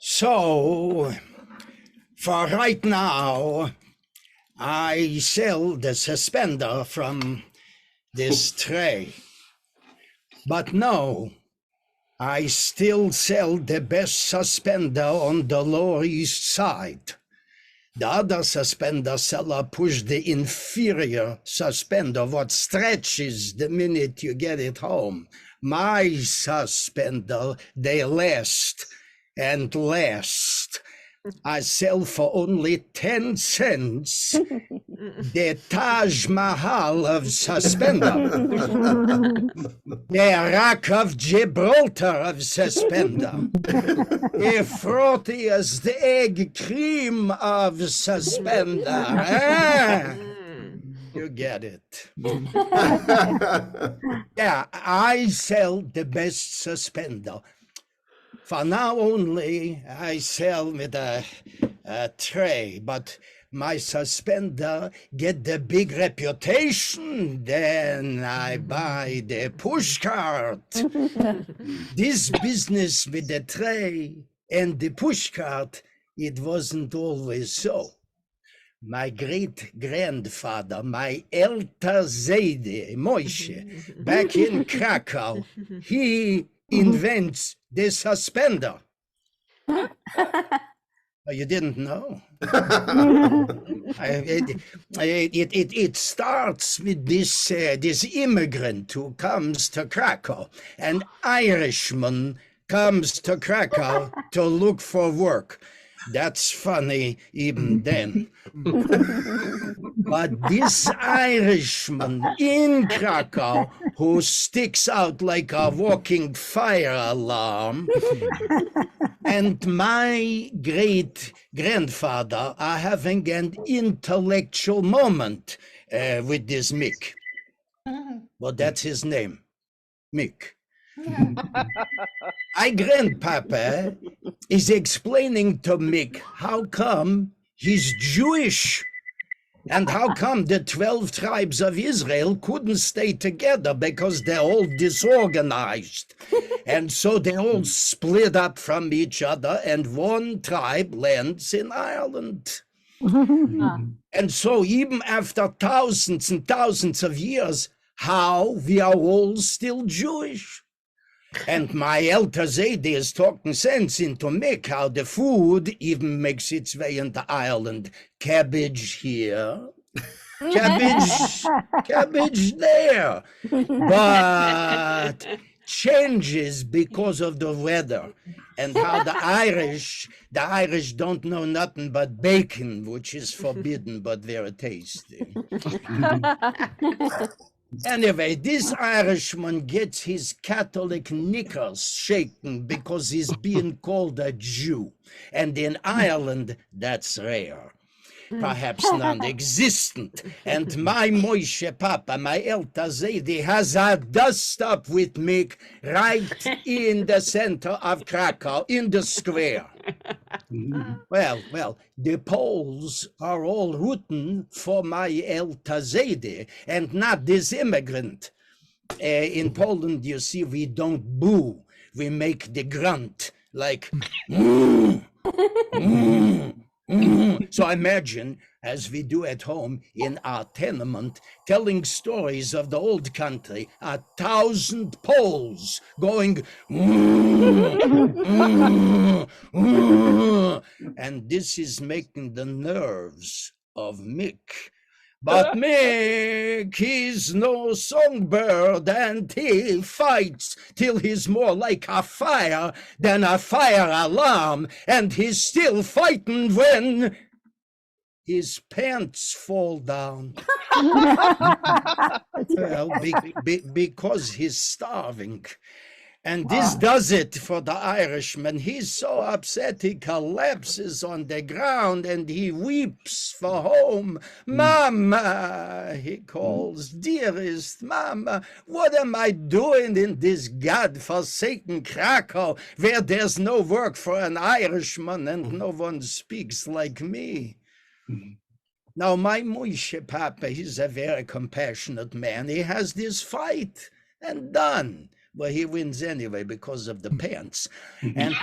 So, for right now, I sell the suspender from this tray. But no, I still sell the best suspender on the Lower East Side. The other suspender seller pushed the inferior suspender, what stretches the minute you get it home. My suspender, they last and last. I sell for only 10 cents the Taj Mahal of suspender, the Rock of Gibraltar of suspender, the frothy as the egg cream of suspender. You get it. Yeah, I sell the best suspender. For now only, I sell with a tray, but my suspender get the big reputation, then I buy the push cart. This business with the tray and the push cart, it wasn't always so. My great-grandfather, my Elter Seide, Moshe, back in Krakow, he invents the suspender. Oh, you didn't know? It starts with this immigrant who comes to Krakow. An Irishman comes to Krakow to look for work. That's funny even then. But this Irishman in Krakow, who sticks out like a walking fire alarm, and my great-grandfather are having an intellectual moment with this Mick. Well, that's his name, Mick. My grandpapa is explaining to Mick how come he's Jewish and how come the 12 tribes of Israel couldn't stay together because they're all disorganized. And so they all split up from each other and one tribe lands in Ireland. And so even after thousands and thousands of years, how we are all still Jewish. And my Elter Seide is talking sense into Mick, how the food even makes its way into Ireland. Cabbage here, cabbage there. But changes because of the weather and how the Irish don't know nothing but bacon, which is forbidden but very tasty. Anyway, this Irishman gets his Catholic knickers shaken because he's being called a Jew. And in Ireland, that's rare, perhaps non-existent. And my Moshe Papa, my Elter Seide, has a dust-up with Mick right in the center of Krakow, in the square. Well, the Poles are all rooting for my Elter Seide and not this immigrant. In Poland, you see, we don't boo. We make the grunt, like, So imagine, as we do at home in our tenement, telling stories of the old country, 1,000 Poles going, and this is making the nerves of Mick. But Mick, he's no songbird, and he fights till he's more like a fire than a fire alarm, and he's still fighting when his pants fall down. Well, because he's starving. And this does it for the Irishman. He's so upset he collapses on the ground and he weeps for home. Mama, he calls, dearest Mama, what am I doing in this God-forsaken Krakow where there's no work for an Irishman and no one speaks like me? Now, my Moshe Papa, he's a very compassionate man. He has this fight and done. Well, he wins anyway because of the pants. And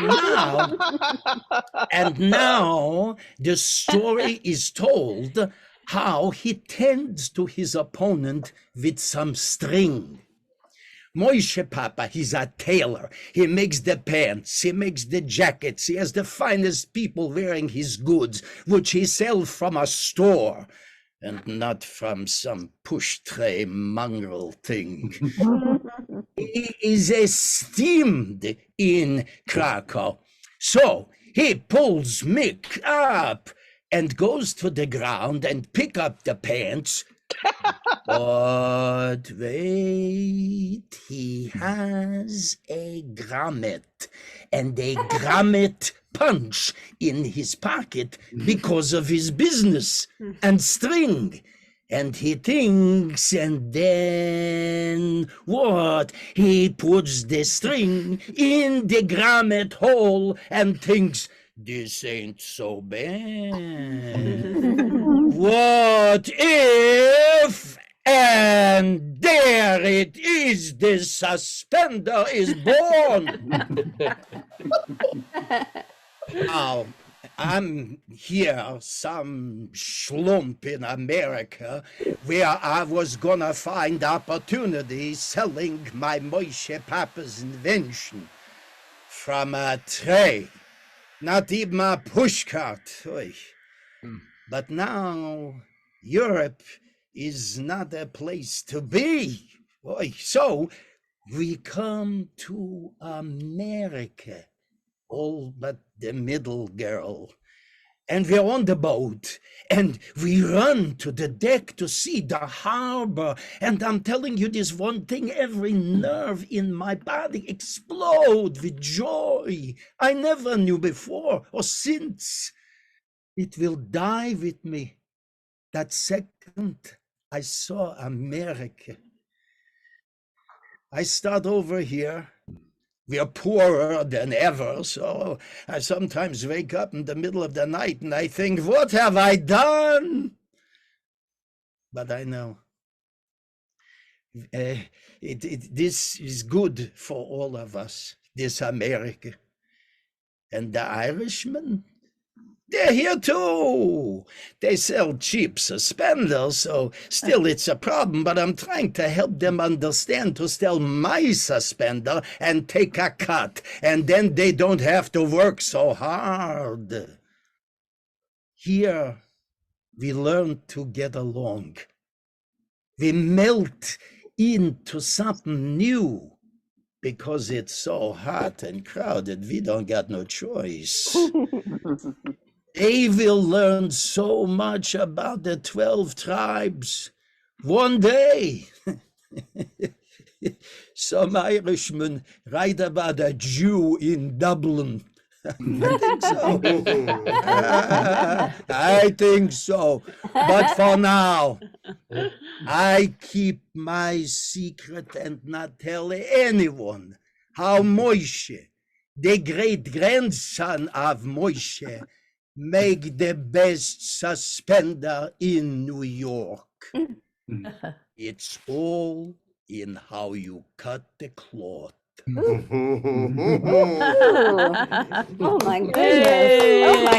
now the story is told how he tends to his opponent with some string. Moishe Papa, he's a tailor. He makes the pants, he makes the jackets. He has the finest people wearing his goods, which he sells from a store and not from some push-tray mongrel thing. He is esteemed in Krakow. So he pulls Mick up and goes to the ground and pick up the pants. But wait, he has a grommet and a grommet punch in his pocket because of his business and string. And he thinks, and then what? He puts the string in the grommet hole and thinks, this ain't so bad. What if? And there it is, the suspender is born. Now, I'm here, some schlump in America, where I was gonna find opportunity selling my Moishe Papa's invention from a tray. Not even a pushcart. But now Europe is not a place to be. So we come to America, all but the middle girl. And we're on the boat, and we run to the deck to see the harbor. And I'm telling you this one thing, every nerve in my body explodes with joy I never knew before or since. It will die with me that second I saw America. I start over here. We are poorer than ever, so I sometimes wake up in the middle of the night and I think, what have I done? But I know this is good for all of us, this America. And the Irishmen, they're here too. They sell cheap suspenders, so still it's a problem, but I'm trying to help them understand to sell my suspender and take a cut, and then they don't have to work so hard. Here, we learn to get along. We melt into something new because it's so hot and crowded, we don't got no choice. They will learn so much about the 12 tribes one day. Some Irishmen write about a Jew in Dublin. I think so. I think so. But for now, I keep my secret and not tell anyone how Moishe, the great-grandson of Moishe, make the best suspender in New York. It's all in how you cut the cloth. Oh my goodness. Oh my